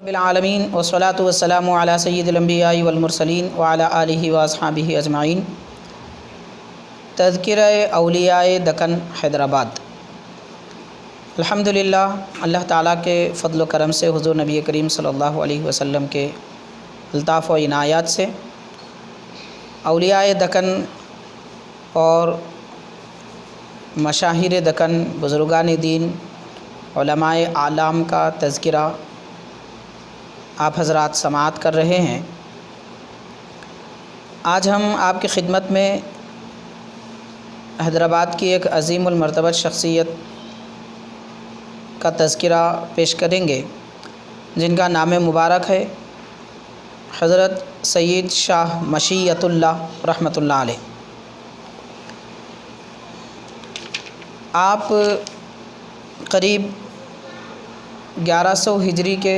بالعالمین والصلاة والسلام علی سید الانبیاء والمرسلین وعلی آلہ واصحابہ اجمعین۔ تذکرہ اولیاء دکن حیدرآباد۔ الحمدللہ، اللہ تعالیٰ کے فضل و کرم سے، حضور نبی کریم صلی اللہ علیہ وسلم کے الطاف و عنایات سے اولیاء دکن اور مشاہیر دکن، بزرگان دین، علماء اعلام کا تذکرہ آپ حضرات سماعت کر رہے ہیں۔ آج ہم آپ کی خدمت میں حیدرآباد کی ایک عظیم المرتبہ شخصیت کا تذکرہ پیش کریں گے، جن کا نام مبارک ہے حضرت سید شاہ مشیت اللہ رحمۃ اللہ علیہ۔ آپ قریب 1100 ہجری کے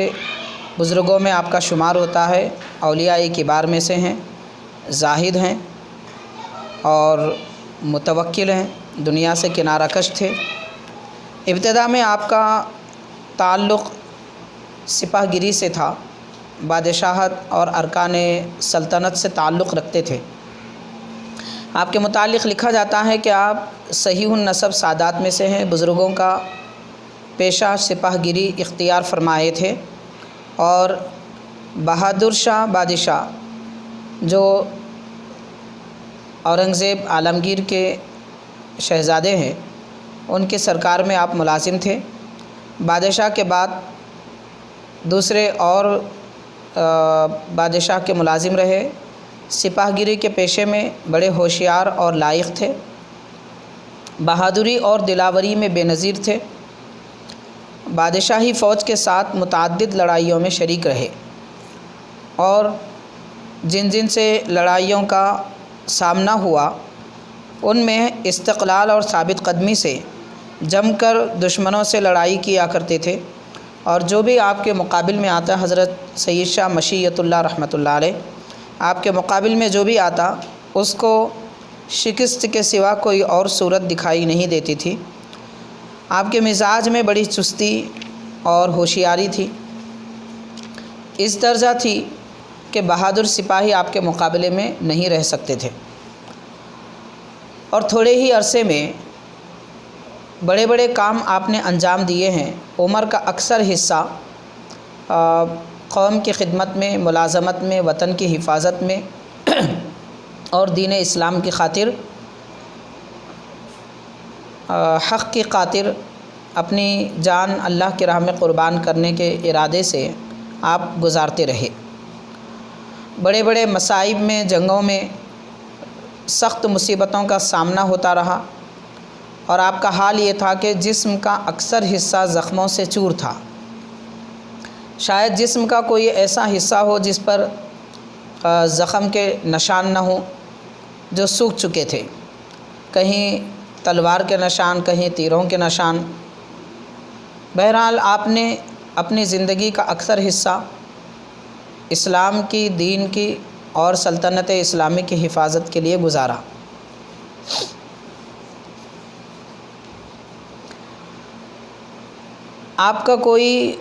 بزرگوں میں آپ کا شمار ہوتا ہے۔ اولیاء کبار میں سے ہیں، زاہد ہیں اور متوکل ہیں، دنیا سے کنارہ کش تھے۔ ابتدا میں آپ کا تعلق سپاہ گیری سے تھا، بادشاہت اور ارکان سلطنت سے تعلق رکھتے تھے۔ آپ کے متعلق لکھا جاتا ہے کہ آپ صحیح النسب سادات میں سے ہیں، بزرگوں کا پیشہ سپاہ گیری اختیار فرمائے تھے، اور بہادر شاہ بادشاہ جو اورنگزیب عالمگیر کے شہزادے ہیں، ان کے سرکار میں آپ ملازم تھے۔ بادشاہ کے بعد دوسرے اور بادشاہ کے ملازم رہے۔ سپاہ گیری کے پیشے میں بڑے ہوشیار اور لائق تھے، بہادری اور دلاوری میں بے نظیر تھے۔ بادشاہی فوج کے ساتھ متعدد لڑائیوں میں شریک رہے، اور جن سے لڑائیوں کا سامنا ہوا ان میں استقلال اور ثابت قدمی سے جم کر دشمنوں سے لڑائی کیا کرتے تھے، اور جو بھی آپ کے مقابل میں آتا، حضرت سید شاہ مشیت اللہ رحمۃ اللہ علیہ آپ کے مقابل میں جو بھی آتا، اس کو شکست کے سوا کوئی اور صورت دکھائی نہیں دیتی تھی۔ آپ کے مزاج میں بڑی چستی اور ہوشیاری تھی، اس درجہ تھی کہ بہادر سپاہی آپ کے مقابلے میں نہیں رہ سکتے تھے، اور تھوڑے ہی عرصے میں بڑے بڑے کام آپ نے انجام دیے ہیں۔ عمر کا اکثر حصہ قوم کی خدمت میں، ملازمت میں، وطن کی حفاظت میں اور دین اسلام کی خاطر، حق کی خاطر اپنی جان اللہ کی راہ میں قربان کرنے کے ارادے سے آپ گزارتے رہے۔ بڑے بڑے مصائب میں، جنگوں میں، سخت مصیبتوں کا سامنا ہوتا رہا، اور آپ کا حال یہ تھا کہ جسم کا اکثر حصہ زخموں سے چور تھا۔ شاید جسم کا کوئی ایسا حصہ ہو جس پر زخم کے نشان نہ ہوں، جو سوکھ چکے تھے، کہیں تلوار کے نشان، کہیں تیروں کے نشان۔ بہرحال آپ نے اپنی زندگی کا اکثر حصہ اسلام کی، دین کی اور سلطنت اسلامی کی حفاظت کے لیے گزارا۔ آپ کا کوئی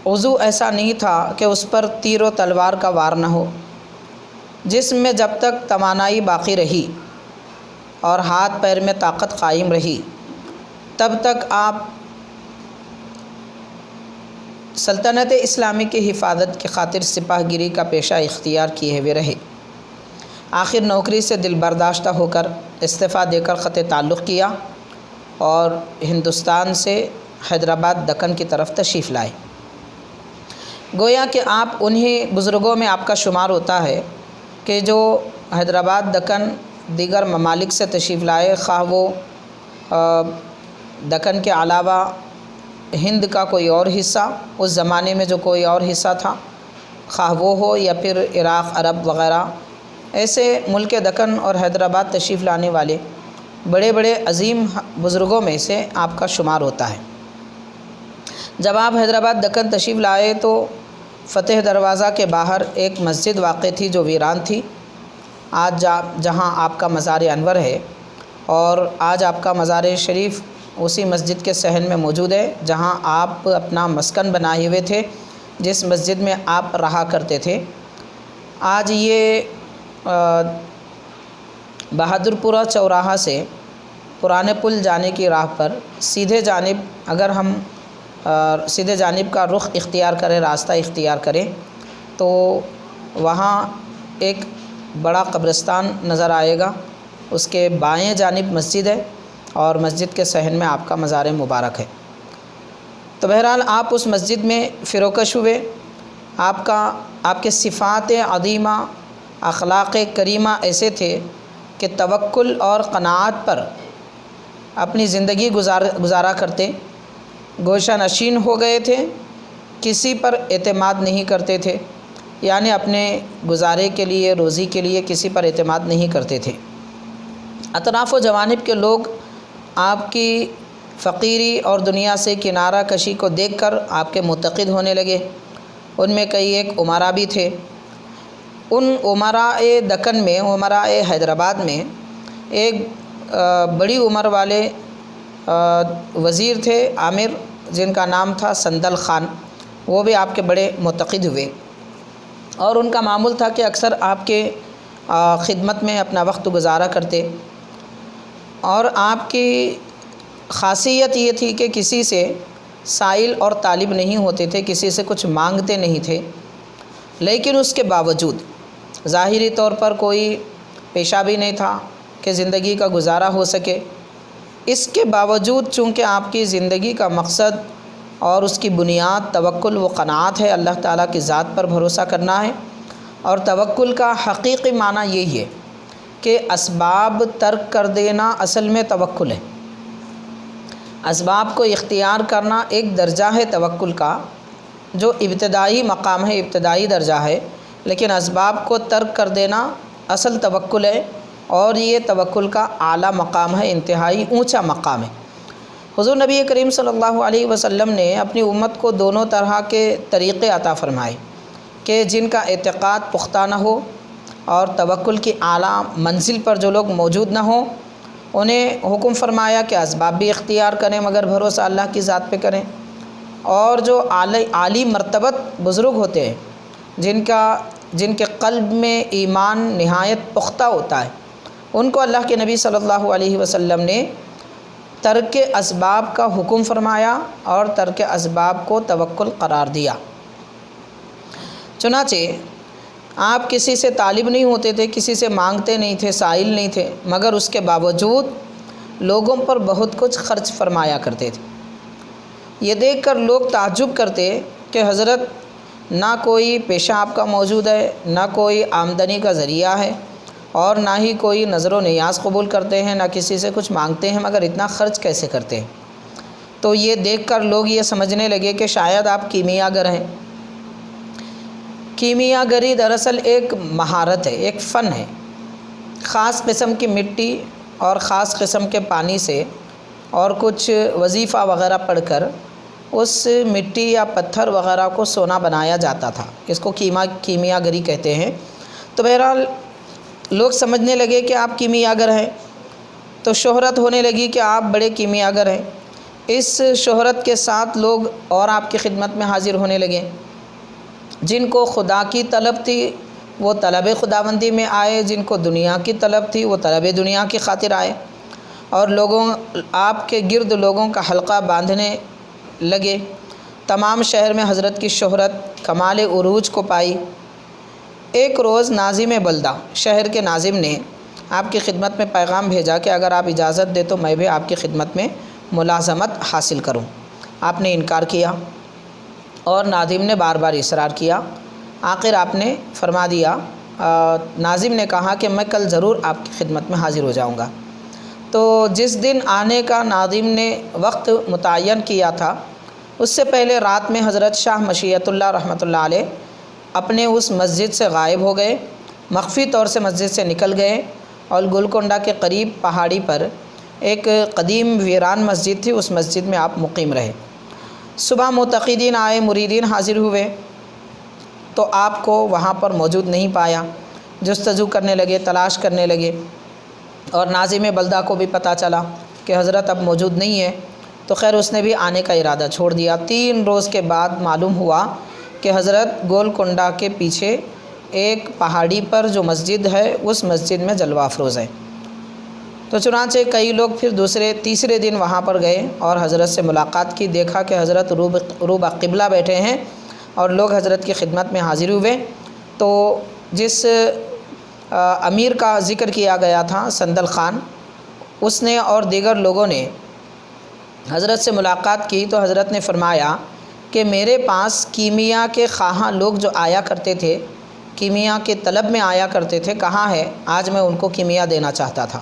عضو ایسا نہیں تھا کہ اس پر تیر و تلوار کا وار نہ ہو۔ جسم میں جب تک توانائی باقی رہی اور ہاتھ پیر میں طاقت قائم رہی، تب تک آپ سلطنت اسلامی کی حفاظت کی خاطر سپاہ گیری کا پیشہ اختیار کیے ہوئے رہے۔ آخر نوکری سے دل برداشتہ ہو کر استعفیٰ دے کر خط تعلق کیا، اور ہندوستان سے حیدرآباد دکن کی طرف تشریف لائے۔ گویا کہ آپ انہی بزرگوں میں آپ کا شمار ہوتا ہے کہ جو حیدرآباد دکن دیگر ممالک سے تشریف لائے، خواہ وہ دکن کے علاوہ ہند کا کوئی اور حصہ، اس زمانے میں جو کوئی اور حصہ تھا، خواہ وہ ہو، یا پھر عراق، عرب وغیرہ، ایسے ملک دکن اور حیدرآباد تشریف لانے والے بڑے بڑے عظیم بزرگوں میں سے آپ کا شمار ہوتا ہے۔ جب آپ حیدرآباد دکن تشریف لائے تو فتح دروازہ کے باہر ایک مسجد واقع تھی جو ویران تھی۔ آج جہاں آپ کا مزار انور ہے، اور آج آپ کا مزار شریف اسی مسجد کے صحن میں موجود ہے جہاں آپ اپنا مسکن بنائے ہوئے تھے، جس مسجد میں آپ رہا کرتے تھے، آج یہ بہادر پورہ چوراہا سے پرانے پل جانے کی راہ پر سیدھے جانب اگر ہم سیدھے جانب کا رخ اختیار کریں، راستہ اختیار کریں، تو وہاں ایک بڑا قبرستان نظر آئے گا، اس کے بائیں جانب مسجد ہے اور مسجد کے صحن میں آپ کا مزار مبارک ہے۔ تو بہرحال آپ اس مسجد میں فروکش ہوئے، آپ کے صفات عظیمہ، اخلاق کریمہ ایسے تھے کہ توکل اور قناعت پر اپنی زندگی گزارا کرتے، گوشہ نشین ہو گئے تھے، کسی پر اعتماد نہیں کرتے تھے، یعنی اپنے گزارے کے لیے، روزی کے لیے کسی پر اعتماد نہیں کرتے تھے۔ اطراف و جوانب کے لوگ آپ کی فقیری اور دنیا سے کنارہ کشی کو دیکھ کر آپ کے معتقد ہونے لگے۔ ان میں کئی ایک امراء بھی تھے۔ ان امراء دکن میں، امراء حیدرآباد میں ایک بڑی عمر والے وزیر تھے عامر، جن کا نام تھا سندل خان۔ وہ بھی آپ کے بڑے معتقد ہوئے اور ان کا معمول تھا کہ اکثر آپ کے خدمت میں اپنا وقت گزارا کرتے، اور آپ کی خاصیت یہ تھی کہ کسی سے سائل اور طالب نہیں ہوتے تھے، کسی سے کچھ مانگتے نہیں تھے، لیکن اس کے باوجود ظاہری طور پر کوئی پیشہ بھی نہیں تھا کہ زندگی کا گزارا ہو سکے۔ اس کے باوجود چونکہ آپ کی زندگی کا مقصد اور اس کی بنیاد توکل و قناعت ہے، اللہ تعالیٰ کی ذات پر بھروسہ کرنا ہے، اور توکل کا حقیقی معنی یہی ہے کہ اسباب ترک کر دینا اصل میں توکل ہے۔ اسباب کو اختیار کرنا ایک درجہ ہے توکل کا، جو ابتدائی مقام ہے، ابتدائی درجہ ہے، لیکن اسباب کو ترک کر دینا اصل توکل ہے، اور یہ توکل کا اعلیٰ مقام ہے، انتہائی اونچا مقام ہے۔ حضور نبی کریم صلی اللہ علیہ وسلم نے اپنی امت کو دونوں طرح کے طریقے عطا فرمائے کہ جن کا اعتقاد پختہ نہ ہو اور توکل کی اعلیٰ منزل پر جو لوگ موجود نہ ہوں، انہیں حکم فرمایا کہ اسباب بھی اختیار کریں مگر بھروسہ اللہ کی ذات پہ کریں، اور جو عالی مرتبت بزرگ ہوتے ہیں، جن کے قلب میں ایمان نہایت پختہ ہوتا ہے، ان کو اللہ کے نبی صلی اللہ علیہ وسلم نے ترک اسباب کا حکم فرمایا اور ترک اسباب کو توکل قرار دیا۔ چنانچہ آپ کسی سے طالب نہیں ہوتے تھے، کسی سے مانگتے نہیں تھے، سائل نہیں تھے، مگر اس کے باوجود لوگوں پر بہت کچھ خرچ فرمایا کرتے تھے۔ یہ دیکھ کر لوگ تعجب کرتے کہ حضرت نہ کوئی پیشہ آپ کا موجود ہے، نہ کوئی آمدنی کا ذریعہ ہے، اور نہ ہی کوئی نظر و نیاز قبول کرتے ہیں، نہ کسی سے کچھ مانگتے ہیں، مگر اتنا خرچ کیسے کرتے ہیں؟ تو یہ دیکھ کر لوگ یہ سمجھنے لگے کہ شاید آپ کیمیا گر ہیں۔ کیمیا گری دراصل ایک مہارت ہے، ایک فن ہے۔ خاص قسم کی مٹی اور خاص قسم کے پانی سے اور کچھ وظیفہ وغیرہ پڑھ کر اس مٹی یا پتھر وغیرہ کو سونا بنایا جاتا تھا، اس کو کیمیا گری کہتے ہیں۔ تو بہرحال لوگ سمجھنے لگے کہ آپ کیمیا گر ہیں، تو شہرت ہونے لگی کہ آپ بڑے کیمیا گر ہیں۔ اس شہرت کے ساتھ لوگ اور آپ کی خدمت میں حاضر ہونے لگے۔ جن کو خدا کی طلب تھی وہ طلب خداوندی میں آئے، جن کو دنیا کی طلب تھی وہ طلب دنیا کی خاطر آئے، اور آپ کے گرد لوگوں کا حلقہ باندھنے لگے۔ تمام شہر میں حضرت کی شہرت کمال عروج کو پائی۔ ایک روز ناظم بلدہ، شہر کے ناظم نے آپ کی خدمت میں پیغام بھیجا کہ اگر آپ اجازت دے تو میں بھی آپ کی خدمت میں ملازمت حاصل کروں۔ آپ نے انکار کیا اور ناظم نے بار بار اصرار کیا۔ آخر آپ نے فرما دیا، ناظم نے کہا کہ میں کل ضرور آپ کی خدمت میں حاضر ہو جاؤں گا۔ تو جس دن آنے کا ناظم نے وقت متعین کیا تھا، اس سے پہلے رات میں حضرت شاہ مشیت اللہ رحمۃ اللہ علیہ اپنے اس مسجد سے غائب ہو گئے، مخفی طور سے مسجد سے نکل گئے، اور گولکنڈہ کے قریب پہاڑی پر ایک قدیم ویران مسجد تھی، اس مسجد میں آپ مقیم رہے۔ صبح معتقدین آئے، مریدین حاضر ہوئے، تو آپ کو وہاں پر موجود نہیں پایا۔ جستجو کرنے لگے، تلاش کرنے لگے، اور ناظم بلدہ کو بھی پتہ چلا کہ حضرت اب موجود نہیں ہے، تو خیر اس نے بھی آنے کا ارادہ چھوڑ دیا۔ 3 روز کے بعد معلوم ہوا کہ حضرت گولکنڈہ کے پیچھے ایک پہاڑی پر جو مسجد ہے اس مسجد میں جلوہ افروز ہے۔ تو چنانچہ کئی لوگ پھر تیسرے دن وہاں پر گئے اور حضرت سے ملاقات کی، دیکھا کہ حضرت روبہ قبلہ بیٹھے ہیں اور لوگ حضرت کی خدمت میں حاضر ہوئے۔ تو جس امیر کا ذکر کیا گیا تھا سندل خان، اس نے اور دیگر لوگوں نے حضرت سے ملاقات کی تو حضرت نے فرمایا کہ میرے پاس کیمیا کے خواہاں لوگ جو آیا کرتے تھے، کیمیا کے طلب میں آیا کرتے تھے، کہاں ہے؟ آج میں ان کو کیمیا دینا چاہتا تھا۔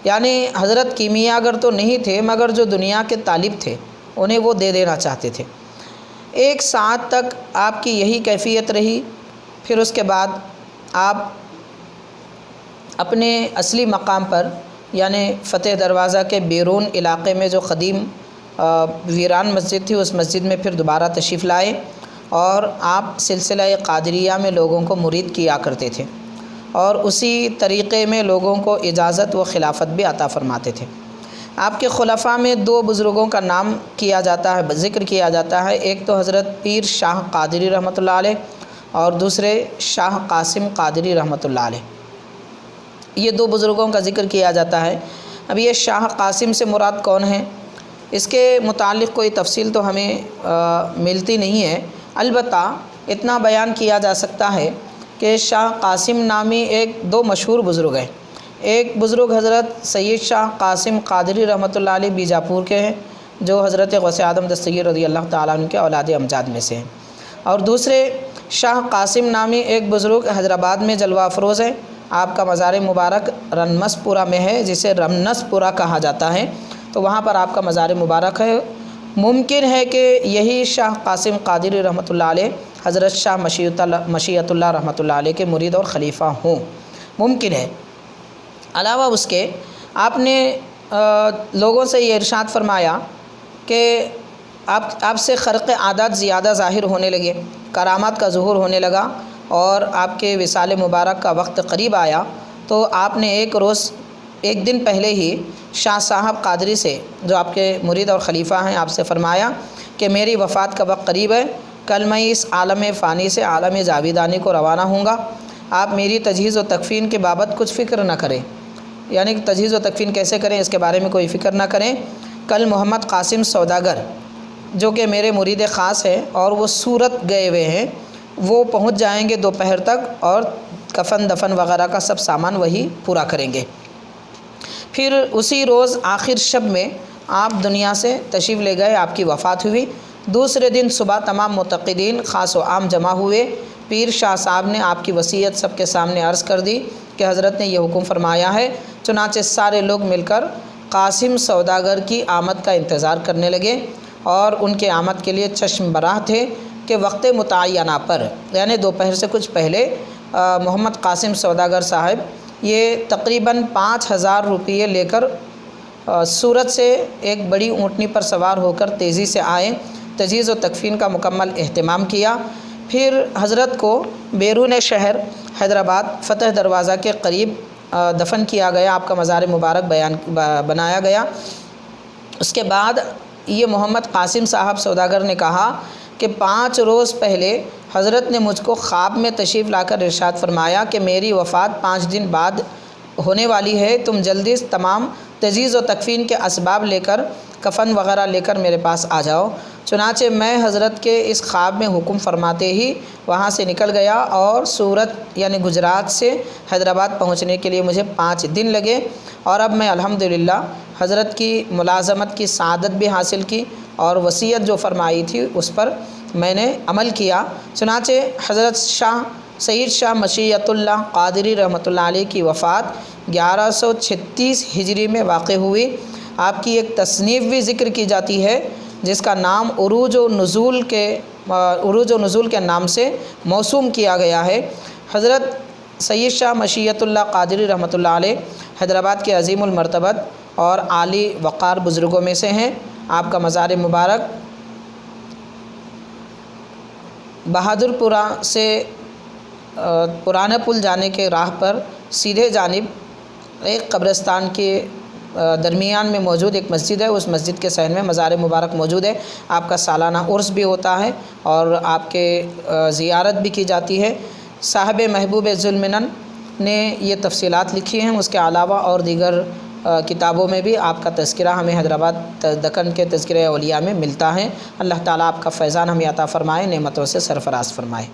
یعنی حضرت کیمیا اگر تو نہیں تھے مگر جو دنیا کے طالب تھے انہیں وہ دے دینا چاہتے تھے۔ 1 ساعت تک آپ کی یہی کیفیت رہی۔ پھر اس کے بعد آپ اپنے اصلی مقام پر یعنی فتح دروازہ کے بیرون علاقے میں جو قدیم ویران مسجد تھی اس مسجد میں پھر دوبارہ تشریف لائے اور آپ سلسلہ قادریہ میں لوگوں کو مرید کیا کرتے تھے اور اسی طریقے میں لوگوں کو اجازت و خلافت بھی عطا فرماتے تھے۔ آپ کے خلفاء میں 2 بزرگوں کا نام کیا جاتا ہے، ذکر کیا جاتا ہے۔ ایک تو حضرت پیر شاہ قادری رحمۃ اللہ علیہ اور دوسرے شاہ قاسم قادری رحمۃ اللہ علیہ۔ یہ 2 بزرگوں کا ذکر کیا جاتا ہے۔ اب یہ شاہ قاسم سے مراد کون ہیں؟ اس کے متعلق کوئی تفصیل تو ہمیں ملتی نہیں ہے، البتہ اتنا بیان کیا جا سکتا ہے کہ شاہ قاسم نامی 2 مشہور بزرگ ہیں۔ ایک بزرگ حضرت سید شاہ قاسم قادری رحمۃ اللہ علیہ بیجاپور کے ہیں، جو حضرت غوث اعظم دستگیر رضی اللہ تعالیٰ عنہ کے اولاد امجاد میں سے ہیں، اور دوسرے شاہ قاسم نامی ایک بزرگ حیدرآباد میں جلوہ افروز ہے۔ آپ کا مزار مبارک رنمس پورہ میں ہے، جسے رمنس پورہ کہا جاتا ہے، تو وہاں پر آپ کا مزار مبارک ہے۔ ممکن ہے کہ یہی شاہ قاسم قادری رحمۃ اللہ علیہ حضرت شاہ مشیت اللہ رحمۃ اللہ علیہ کے مرید اور خلیفہ ہوں، ممکن ہے۔ علاوہ اس کے آپ نے لوگوں سے یہ ارشاد فرمایا کہ آپ سے خرق عادات زیادہ ظاہر ہونے لگے، کرامات کا ظہور ہونے لگا اور آپ کے وصال مبارک کا وقت قریب آیا تو آپ نے ایک دن پہلے ہی شاہ صاحب قادری سے، جو آپ کے مرید اور خلیفہ ہیں، آپ سے فرمایا کہ میری وفات کا وقت قریب ہے، کل میں اس عالم فانی سے عالم جاویدانی کو روانہ ہوں گا، آپ میری تجہیز و تکفین کے بابت کچھ فکر نہ کریں، یعنی کہ تجہیز و تکفین کیسے کریں اس کے بارے میں کوئی فکر نہ کریں۔ کل محمد قاسم سوداگر جو کہ میرے مرید خاص ہیں اور وہ سورت گئے ہوئے ہیں، وہ پہنچ جائیں گے دوپہر تک اور کفن دفن وغیرہ کا سب سامان وہی پورا کریں گے۔ پھر اسی روز آخر شب میں آپ دنیا سے تشریف لے گئے، آپ کی وفات ہوئی۔ دوسرے دن صبح تمام معتقدین خاص و عام جمع ہوئے۔ پیر شاہ صاحب نے آپ کی وصیت سب کے سامنے عرض کر دی کہ حضرت نے یہ حکم فرمایا ہے۔ چنانچہ سارے لوگ مل کر قاسم سوداگر کی آمد کا انتظار کرنے لگے اور ان کے آمد کے لیے چشم براہ تھے کہ وقت متعینہ پر یعنی دوپہر سے کچھ پہلے محمد قاسم سوداگر صاحب یہ تقریباً 5000 روپیے لے کر سورت سے ایک بڑی اونٹنی پر سوار ہو کر تیزی سے آئے، تجہیز و تکفین کا مکمل اہتمام کیا۔ پھر حضرت کو بیرون شہر حیدرآباد فتح دروازہ کے قریب دفن کیا گیا، آپ کا مزار مبارک بنایا گیا۔ اس کے بعد یہ محمد قاسم صاحب سوداگر نے کہا کہ 5 روز پہلے حضرت نے مجھ کو خواب میں تشریف لا کر ارشاد فرمایا کہ میری وفات 5 دن بعد ہونے والی ہے، تم جلدی تمام تجہیز و تکفین کے اسباب لے کر کفن وغیرہ لے کر میرے پاس آ جاؤ۔ چنانچہ میں حضرت کے اس خواب میں حکم فرماتے ہی وہاں سے نکل گیا اور سورت یعنی گجرات سے حیدرآباد پہنچنے کے لیے مجھے 5 دن لگے، اور اب میں الحمدللہ حضرت کی ملازمت کی سعادت بھی حاصل کی اور وصیت جو فرمائی تھی اس پر میں نے عمل کیا۔ چنانچہ حضرت سید شاہ مشیت اللہ قادری رحمۃ اللہ علیہ کی وفات 1136 ہجری میں واقع ہوئی۔ آپ کی ایک تصنیف بھی ذکر کی جاتی ہے جس کا نام عروج و نزول کے نام سے موسوم کیا گیا ہے۔ حضرت سید شاہ مشیت اللہ قادری رحمۃ اللہ علیہ حیدرآباد کے عظیم المرتبت اور عالی وقار بزرگوں میں سے ہیں۔ آپ کا مزار مبارک بہادر پورہ سے پرانا پل جانے کے راہ پر سیدھے جانب ایک قبرستان کے درمیان میں موجود ایک مسجد ہے، اس مسجد کے صحن میں مزار مبارک موجود ہے۔ آپ کا سالانہ عرس بھی ہوتا ہے اور آپ کے زیارت بھی کی جاتی ہے۔ صاحب محبوب ذوالمنن نے یہ تفصیلات لکھی ہیں، اس کے علاوہ اور دیگر کتابوں میں بھی آپ کا تذکرہ ہمیں حیدرآباد دکن کے تذکرہ اولیاء میں ملتا ہے۔ اللہ تعالیٰ آپ کا فیضان ہمیں عطا فرمائے، نعمتوں سے سرفراز فرمائے۔